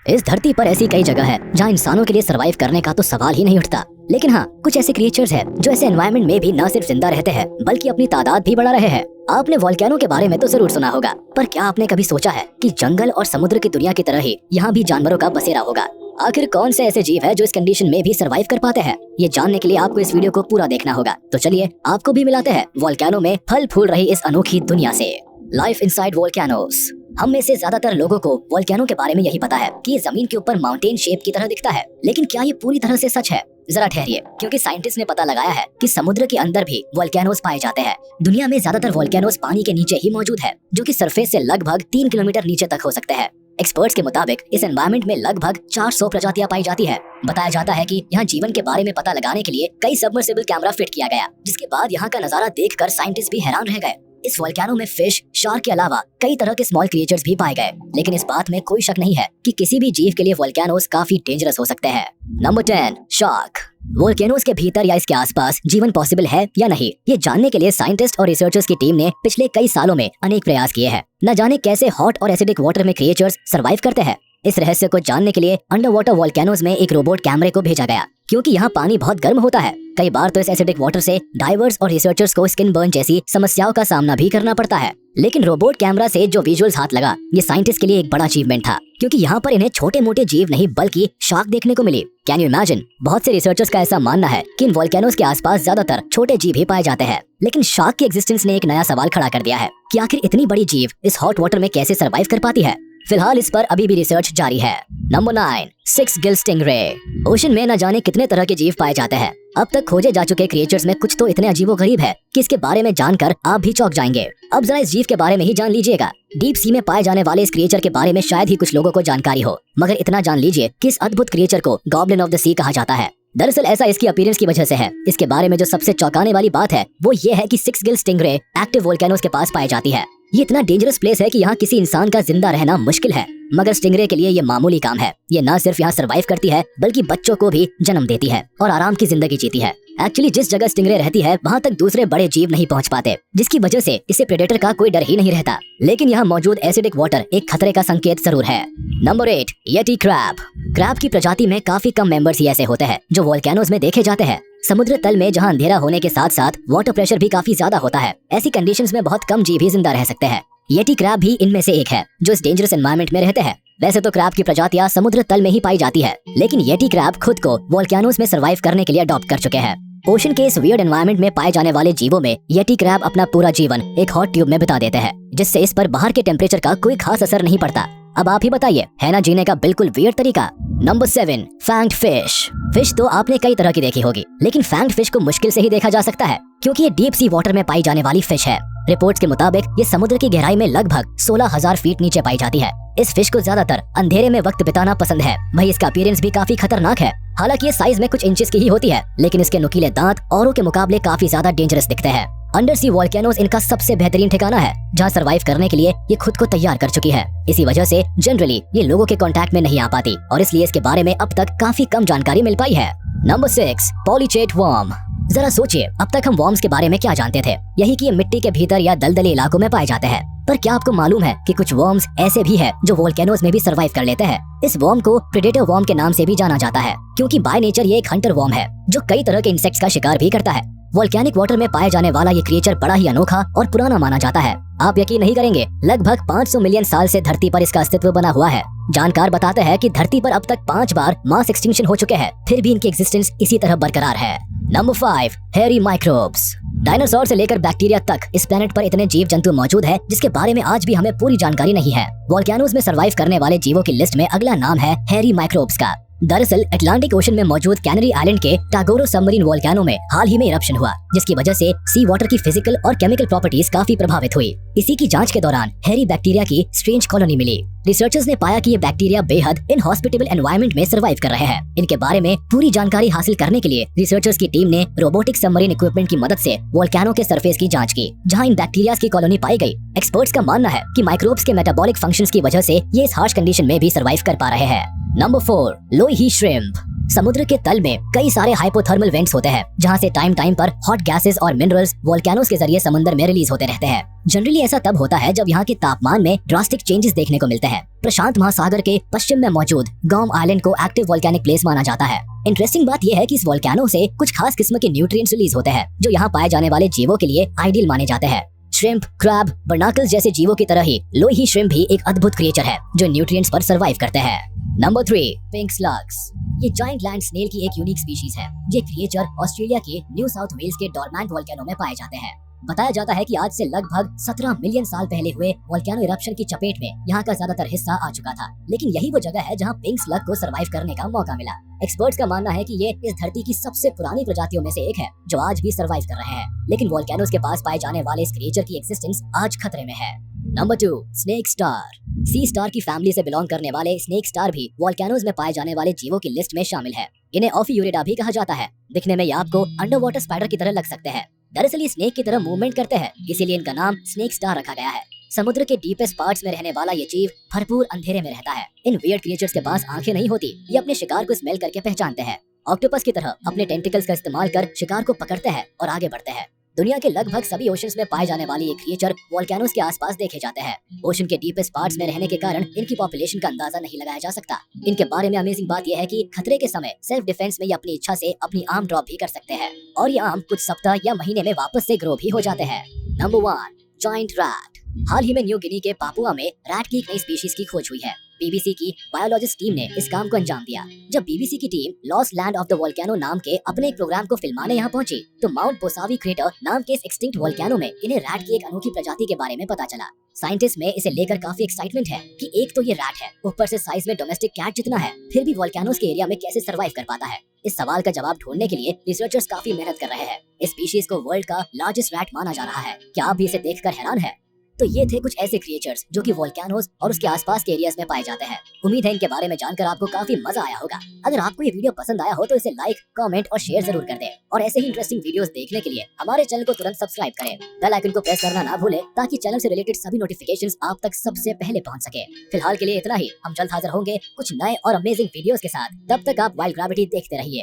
इस धरती पर ऐसी कई जगह है जहाँ इंसानों के लिए सरवाइव करने का तो सवाल ही नहीं उठता, लेकिन हाँ, कुछ ऐसे क्रिएचर्स हैं जो ऐसे एनवायरनमेंट में भी न सिर्फ जिंदा रहते हैं बल्कि अपनी तादाद भी बढ़ा रहे हैं। आपने वोल्केनो के बारे में तो जरूर सुना होगा, पर क्या आपने कभी सोचा है कि जंगल और समुद्र की दुनिया की तरह ही यहाँ भी जानवरों का बसेरा होगा? आखिर कौन से ऐसे जीव है जो इस कंडीशन में भी सरवाइव कर पाते हैं? ये जानने के लिए आपको इस वीडियो को पूरा देखना होगा। तो चलिए आपको भी मिलाते हैं वोल्केनो में फल फूल रही इस अनोखी दुनिया से। Life inside volcanoes. हम में से ज्यादातर लोगों को वोल्केनो के बारे में यही पता है कि ये जमीन के ऊपर माउंटेन शेप की तरह दिखता है, लेकिन क्या ये पूरी तरह से सच है? जरा ठहरिए, क्योंकि साइंटिस्ट ने पता लगाया है कि समुद्र के अंदर भी वोल्केनोस पाए जाते हैं। दुनिया में ज्यादातर वोल्केनोस पानी के नीचे ही मौजूद है, जो कि सरफेस से लगभग 3 किलोमीटर नीचे तक हो सकते हैं। एक्सपर्ट्स के मुताबिक इस एनवायरनमेंट में लगभग 400 प्रजातियां पाई जाती है। बताया जाता है कि यहाँ जीवन के बारे में पता लगाने के लिए कई सबमर्सिबल कैमरा फिट किया गया, जिसके बाद यहाँ का नजारा देखकर साइंटिस्ट भी हैरान रह गए। इस वोल्केनो में फिश, शार्क के अलावा कई तरह के स्मॉल क्रिएचर्स भी पाए गए, लेकिन इस बात में कोई शक नहीं है कि किसी भी जीव के लिए वोल्केनोस काफी डेंजरस हो सकते हैं। Number 10, shark. वोल्केनोस के भीतर या इसके आसपास जीवन पॉसिबल है या नहीं, ये जानने के लिए साइंटिस्ट और रिसर्चर्स की टीम ने पिछले कई सालों में अनेक प्रयास किए हैं। न जाने कैसे हॉट और एसिडिक वाटर में क्रिएचर्स सरवाइव करते हैं। इस रहस्य को जानने के लिए अंडर वाटर वोल्केनोस में एक रोबोट कैमरे को भेजा गया, क्योंकि यहाँ पानी बहुत गर्म होता है। कई बार तो इस एसिडिक वाटर से डाइवर्स और रिसर्चर्स को स्किन बर्न जैसी समस्याओं का सामना भी करना पड़ता है। लेकिन रोबोट कैमरा से जो विजुअल्स हाथ लगा, ये साइंटिस्ट के लिए एक बड़ा अचीवमेंट था, क्योंकि यहाँ पर इन्हें छोटे मोटे जीव नहीं बल्कि शार्क देखने को मिली। Can you imagine? बहुत से रिसर्चर्स का ऐसा मानना है कि इन वोल्केनोस के आसपास ज्यादातर छोटे जीव ही पाए जाते हैं, लेकिन शार्क की एग्जिस्टेंस ने एक नया सवाल खड़ा कर दिया है कि आखिर इतनी बड़ी जीव इस हॉट वाटर में कैसे सरवाइव कर पाती है। फिलहाल इस पर अभी भी रिसर्च जारी है। Number 9, 6 Gill stingray. ओशन में न जाने कितने तरह के जीव पाए जाते हैं। अब तक खोजे जा चुके क्रिएचर्स में कुछ तो इतने अजीबोगरीब है कि इसके बारे में जानकर आप भी चौंक जाएंगे। अब जरा इस जीव के बारे में ही जान लीजिएगा। डीप सी में पाए जाने वाले इस क्रिएचर के बारे में शायद ही कुछ लोगों को जानकारी हो, मगर इतना जान लीजिए कि इस अद्भुत क्रिएचर को गॉब्लिन ऑफ द सी कहा जाता है। दरअसल ऐसा इसकी अपीयरेंस की वजह से है। इसके बारे में जो सबसे चौंकाने वाली बात है वो ये है कि 6 गिल स्टिंगरे एक्टिव वोल्केनोस के पास पाई जाती है। ये इतना डेंजरस प्लेस है कि यहाँ किसी इंसान का जिंदा रहना मुश्किल है, मगर स्टिंगरे के लिए ये मामूली काम है। ये न सिर्फ यहाँ सरवाइव करती है बल्कि बच्चों को भी जन्म देती है और आराम की जिंदगी जीती है। एक्चुअली जिस जगह स्टिंगरे रहती है वहाँ तक दूसरे बड़े जीव नहीं पहुँच पाते, जिसकी वजह से इसे प्रेडेटर का कोई डर ही नहीं रहता। लेकिन यहाँ मौजूद एसिडिक वाटर एक खतरे का संकेत जरूर है। Number 8, Yeti crab. क्रैब की प्रजाति में काफी कम मेंबर्स ही ऐसे होते हैं जो वोल्केनोस में देखे जाते हैं। समुद्र तल में जहाँ अंधेरा होने के साथ साथ वाटर प्रेशर भी काफी ज्यादा होता है, ऐसी कंडीशंस में बहुत कम जीव ही जिंदा रह सकते हैं। येटी क्रैब भी इनमें से एक है जो इस डेंजरस एनवायरनमेंट में रहते हैं। वैसे तो क्रैब की प्रजातियां समुद्र तल में ही पाई जाती है, लेकिन येटी क्रैब खुद को वोल्केनोस में सरवाइव करने के लिए अडॉप्ट कर चुके हैं। ओशन के इस वियर्ड एनवायरनमेंट में पाए जाने वाले जीवों में येटी क्रैब अपना पूरा जीवन एक हॉट ट्यूब में बिता देते हैं, जिससे इस पर बाहर के टेम्परेचर का कोई खास असर नहीं पड़ता। अब आप ही बताइए, है ना जीने का बिल्कुल वियर्ड तरीका? Number 7, फैंग्ड fish. फिश तो आपने कई तरह की देखी होगी, लेकिन फैंग्ड फिश को मुश्किल से ही देखा जा सकता है, क्योंकि ये डीप सी वाटर में पाई जाने वाली फिश है। रिपोर्ट्स के मुताबिक ये समुद्र की गहराई में लगभग 16,000 फीट नीचे पाई जाती है। इस फिश को ज्यादातर अंधेरे में वक्त बिताना पसंद है। वहीं इसका अपीयरेंस भी काफी खतरनाक है। हालांकि ये साइज में कुछ इंचेस की ही होती है, लेकिन इसके नुकीले दांत औरों के मुकाबले काफी ज्यादा डेंजरस दिखते हैं। अंडर सी वोल्केनोस इनका सबसे बेहतरीन ठिकाना है, जहाँ सरवाइव करने के लिए ये खुद को तैयार कर चुकी है। इसी वजह से जनरली ये लोगों के कांटेक्ट में नहीं आ पाती और इसलिए इसके बारे में अब तक काफी कम जानकारी मिल पाई है। Number 6, polychaete worm. जरा सोचिए, अब तक हम वर्म्स के बारे में क्या जानते थे? यही कि ये मिट्टी के भीतर या दलदली इलाकों में पाए जाते हैं। पर क्या आपको मालूम है कि कुछ वर्म्स ऐसे भी हैं जो वोल्केनोस में भी सरवाइव कर लेते हैं? इस वर्म को प्रेडेटर वर्म के नाम से भी जाना जाता है, क्योंकि बाय नेचर ये एक हंटर वर्म है जो कई तरह के इंसेक्ट्स का शिकार भी करता है। वोल्केनिक वाटर में पाए जाने वाला ये क्रिएचर बड़ा ही अनोखा और पुराना माना जाता है। आप यकीन नहीं करेंगे, लगभग 500 मिलियन साल से धरती पर इसका अस्तित्व बना हुआ है। जानकार बताते हैं कि धरती पर अब तक 5 बार मास एक्सटिंक्शन हो चुके हैं, फिर भी इनकी एग्जिस्टेंस इसी तरह बरकरार है। Number 5, hairy microbes. डायनासोर से लेकर बैक्टीरिया तक इस प्लेनेट पर इतने जीव जंतु मौजूद हैं जिसके बारे में आज भी हमें पूरी जानकारी नहीं है। वोल्केनोस में सरवाइव करने वाले जीवों की लिस्ट में अगला नाम है हेयरी माइक्रोब्स का। दरअसल अटलांटिक ओशन में मौजूद कैनरी आइलैंड के टागोरो सबमरीन वोल्केनो में हाल ही में इरप्शन हुआ, जिसकी वजह से सी वाटर की फिजिकल और केमिकल प्रॉपर्टीज काफी प्रभावित हुई। इसी की जांच के दौरान हेयरी बैक्टीरिया की स्ट्रेंज कॉलोनी मिली। रिसर्चर्स ने पाया कि ये बैक्टीरिया बेहद इनहॉस्पिटेबल एनवायरनमेंट में सरवाइव कर रहे हैं। इनके बारे में पूरी जानकारी हासिल करने के लिए रिसर्चर्स की टीम ने रोबोटिक सबमरीन इक्विपमेंट की मदद से वोल्केनो के सरफेस की जांच की, जहां इन बैक्टीरिया की कॉलोनी पाई गई। एक्सपर्ट्स का मानना है कि माइक्रोब्स के मेटाबॉलिक फंक्शंस की वजह से ये इस हार्श कंडीशन में भी सरवाइव कर पा रहे हैं। नंबर 4, लोई श्रिम्प। समुद्र के तल में कई सारे हाइपोथर्मल वेंट्स होते हैं जहाँ से टाइम टाइम पर हॉट गैसेस और मिनरल्स वोल्केनोज के जरिए समुद्र में रिलीज होते रहते हैं। जनरली ऐसा तब होता है जब यहाँ के तापमान में ड्रास्टिक चेंजेस देखने को मिलते हैं। प्रशांत महासागर के पश्चिम में मौजूद गॉम आइलैंड को एक्टिव वोल्केनिक प्लेस माना जाता है। इंटरेस्टिंग बात यह है कि इस वोल्केनो से कुछ खास किस्म के न्यूट्रिएंट्स रिलीज होते हैं जो यहाँ पाए जाने वाले जीवों के लिए आइडियल माने जाते हैं। श्रिम्प, क्रैब, बर्नाकल्स जैसे जीवों की तरह ही लोही श्रिम्प भी एक अद्भुत क्रिएचर है जो न्यूट्रिएंट्स पर सर्वाइव करते हैं। Number 3, pink slugs. ये जायंट लैंड स्नेल की एक यूनिक स्पीशीज है। ये क्रिएचर ऑस्ट्रेलिया के न्यू साउथ वेल्स के डॉर्मेंट वोल्केनो में पाए जाते हैं। बताया जाता है कि आज से लगभग 17 मिलियन साल पहले हुए वोल्केनो इरप्शन की चपेट में यहाँ का ज्यादातर हिस्सा आ चुका था, लेकिन यही वो जगह है जहाँ पिंक स्लग को सर्वाइव करने का मौका मिला। एक्सपर्ट्स का मानना है कि ये इस धरती की सबसे पुरानी प्रजातियों में से एक है जो आज भी सर्वाइव कर रहे हैं, लेकिन वोल्केनोज के पास पाए जाने वाले इस क्रिएचर की एक्सिस्टेंस आज खतरे में है। Number 2, snake star. Sea star की फैमिली से बिलोंग करने वाले स्नेक स्टार भी वोल्केनोज में पाए जाने वाले जीवों की लिस्ट में शामिल है। इन्हें ऑफियूरिडा भी कहा जाता है। दिखने में ये आपको अंडर वाटर स्पाइडर की तरह लग सकते हैं। दरअसल ये स्नेक की तरह मूवमेंट करते हैं, इसीलिए इनका नाम स्नेक स्टार रखा गया है। समुद्र के डीपेस्ट पार्ट्स में रहने वाला ये जीव भरपूर अंधेरे में रहता है। इन वियर्ड क्रिएचर्स के पास आंखें नहीं होती, ये अपने शिकार को स्मेल करके पहचानते हैं। ऑक्टोपस की तरह अपने टेंटिकल्स का इस्तेमाल कर शिकार को पकड़ते हैं और आगे बढ़ते हैं। दुनिया के लगभग सभी ओशंस में पाए जाने वाले ये क्रिएचर वोल्केनोज के आसपास देखे जाते हैं। ओशन के डीपेस्ट पार्ट्स में रहने के कारण इनकी पॉपुलेशन का अंदाजा नहीं लगाया जा सकता। इनके बारे में अमेजिंग बात यह है कि खतरे के समय सेल्फ डिफेंस में ये अपनी इच्छा से अपनी आर्म ड्रॉप भी कर सकते हैं और ये आर्म कुछ सप्ताह या महीने में वापस से ग्रो भी हो जाते हैं। Number 1, giant rat. हाल ही में न्यू गिनी के पापुआ में रैट की एक नई स्पीशीज की खोज हुई है। बीबीसी की बायोलॉजिस्ट टीम ने इस काम को अंजाम दिया। जब बीबीसी की team lost land of the volcano नाम के अपने एक प्रोग्राम को फिल्माने यहाँ पहुंची तो माउंट पोसावी क्रेटर नाम के इस एक्सटिंक्ट वोल्केनो में इन्हें रैट की एक अनोखी प्रजाति के बारे में पता चला। साइंटिस्ट में इसे लेकर काफी एक्साइटमेंट है कि एक तो ये रैट है, ऊपर से साइज में डोमेस्टिक कैट जितना है, फिर भी वोल्केनोज के एरिया में कैसे सर्वाइव कर पाता है। इस सवाल का जवाब ढूंढने के लिए रिसर्चर्स काफी मेहनत कर रहे हैं। इस स्पीशीज को वर्ल्ड का लार्जेस्ट रैट माना जा रहा है। क्या आप भी इसे देखकर हैरान है? तो ये थे कुछ ऐसे क्रिएचर्स जो कि वोल्केनोज और उसके आसपास के एरियाज में पाए जाते हैं। उम्मीद है इनके बारे में जानकर आपको काफी मजा आया होगा। अगर आपको ये वीडियो पसंद आया हो तो इसे लाइक, कमेंट और शेयर जरूर कर दें और ऐसे ही इंटरेस्टिंग वीडियोस देखने के लिए हमारे चैनल को तुरंत सब्सक्राइब करें। बेल आइकन को प्रेस करना ना भूलें ताकि चैनल से रिलेटेड सभी नोटिफिकेशंस आप तक सबसे पहले पहुंच सके। फिलहाल के लिए इतना ही। हम जल्द हाजिर होंगे कुछ नए और अमेजिंग वीडियोस के साथ। तब तक आप वाइल्ड ग्रेविटी देखते रहिए।